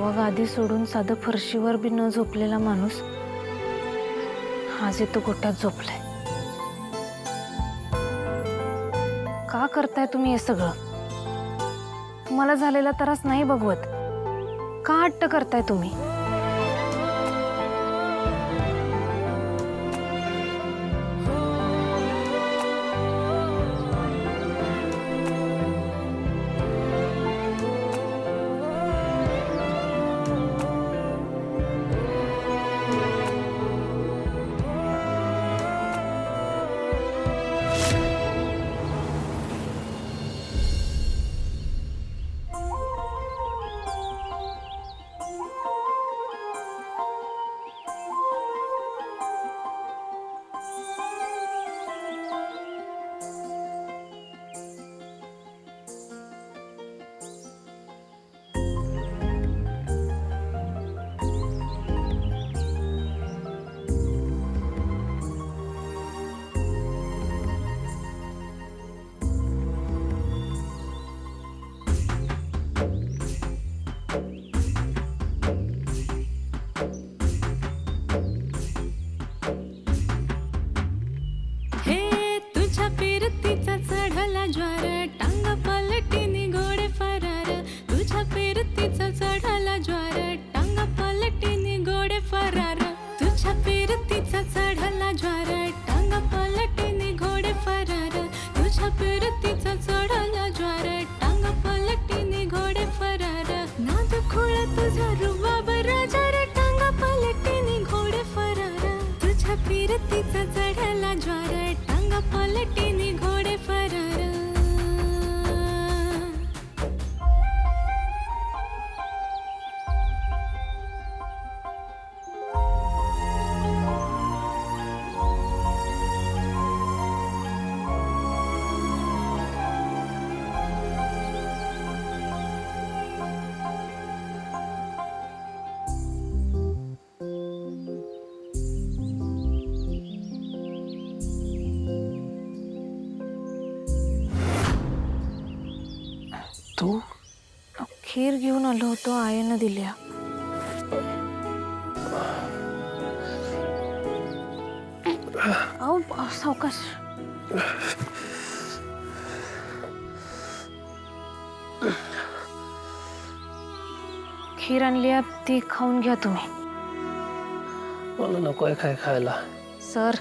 तेव्हा गादी सोडून साधं फरशीवर बी न झोपलेला माणूस आज येतो गोट्यात झोपलाय। का करताय तुम्ही हे सगळं? तुम्हाला झालेला त्रास नाही बघवत का हट्ट करताय तुम्ही? तू खीर घेऊन आलो होतो, आईनं दिल्या। अहो सावकाश। खीर आणली आहे, ती खाऊन घ्या तुम्ही। मला नकोय काय खायला। सर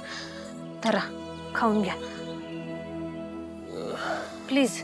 धरा, खाऊन घ्या प्लीज।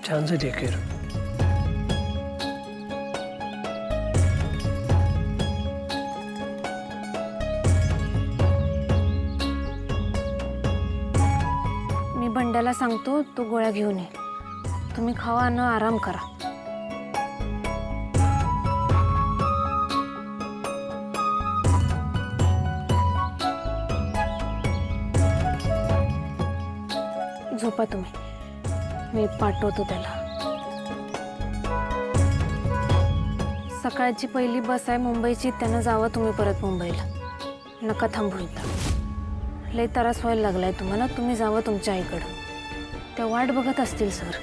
छान से खीर। मी बंड्याला सांगतो, तो गोळ्या घेऊन ये। तुम्ही खावा आणि आराम करा। झोपा तुम्ही, मी पाठवतो त्याला। सकाळची पहिली बस आहे मुंबईची, त्यानं जावं तुम्ही परत मुंबईला। नका थांबू इथं, लय त्रास व्हायला लागलाय तुम्हाला। तुम्ही जावं तुमच्या आईकडं, त्या वाट बघत असतील सर।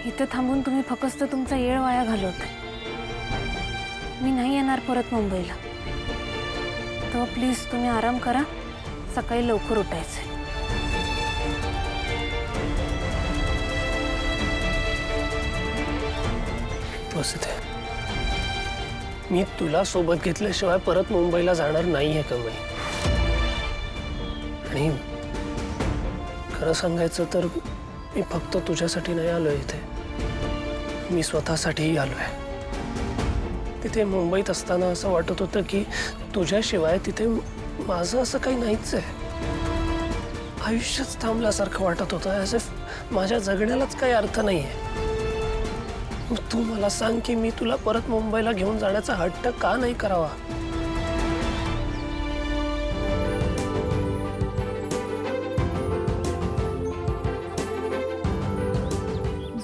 इथं थांबून तुम्ही फक्त तुमचा वेळ वाया घालवताय। मी नाही येणार परत मुंबईला, तर प्लीज तुम्ही आराम करा, सकाळी लवकर उठायचंय। बस इथे। मी तुला सोबत घेतल्याशिवाय परत मुंबईला जाणार नाहीये कमळी। आणि खरं सांगायचं तर मी फक्त तुझ्यासाठी नाही आलोय इथे, मी स्वतःसाठीही आलोय। तिथे मुंबईत असताना असं वाटत होतं की तुझ्याशिवाय तिथे माझं असं काही नाहीच आहे। आयुष्यच थांबल्यासारखं वाटत होतं, ॲज इफ माझ्या जगण्यालाच काही अर्थ नाहीये। तू मला सांग की मी तुला परत मुंबईला घेऊन जाण्याचा हट्ट का नाही करावा?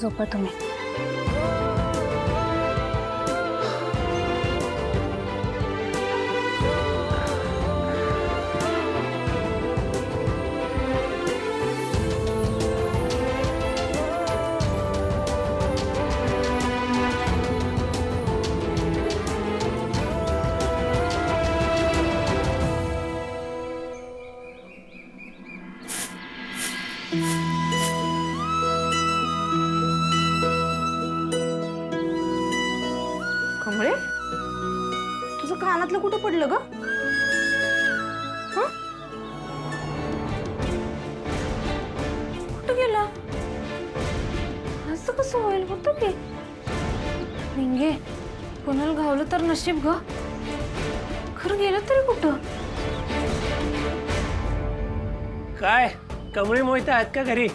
झोपा तुम्ही. कमळे, तुझं कानातलं कुठं पडलं ग? हं? कुठं गेला? असं कसं होईल? कुठं गे निंगे? कोणाला घावलं तर नशीब ग. खरं गेलं तरी कुठं? काय कमळी मोहिते आहेत का घरी?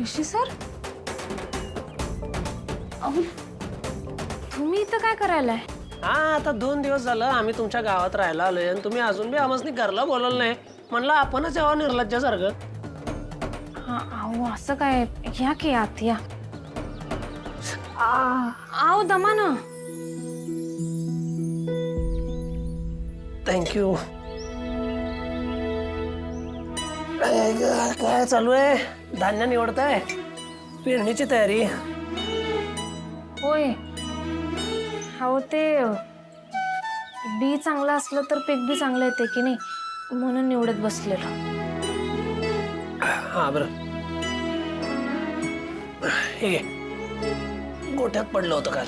ऋषी सर, अहो तुम्ही इथं काय करायलाय? हा, आता 2 दिवस झालं आम्ही तुमच्या गावात राहायला आलोय आणि तुम्ही अजून बी आम्हाला घरला बोलवलं नाही. म्हणलं आपणच यावं निर्लज्जासारखं. हा, अहो असं काय? या की आत या. आव दमा ना. थँक्यू. काय चालू आहे? धान्य निवडताय? पेरणीची तयारी? होय. अहो ते बी चांगलं असलं तर पीक बी चांगलं येते की नाही, म्हणून निवडत बसलेलो. हा बरं, हे घे. गोठ्यात पडलं होतं काल.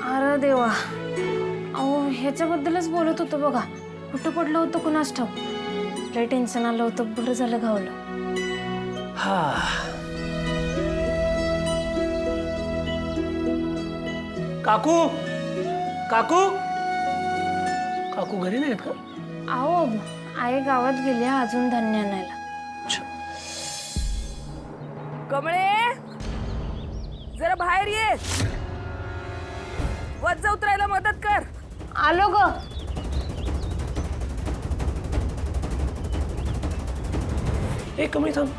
अरे देवा, अहो ह्याच्याबद्दलच बोलत होतो बघा. कुठं पडलं होतं कुणास ठाऊक. लय टेन्शन आलं होतं. बरं झालं घावलं. हा, काकू काकू काकू घरी नाहीत का? अहो आई गावात गेली अजून धान्य आणायला. कमळे, जरा बाहेर ये. वज्ज उतरायला मदत कर. आलो ग. एक कमी थांब,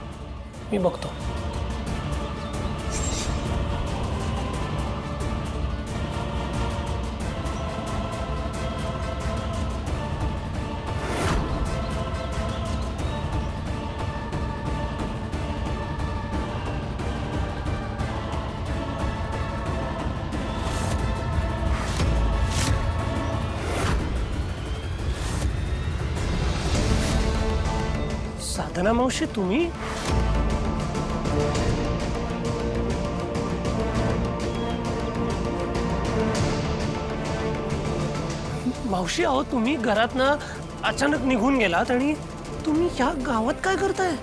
मी बघतो. साधना मावशी, तुम्ही? मावशी, अहो तुम्ही घरातनं अचानक निघून गेलात आणि तुम्ही या गावात काय करताय?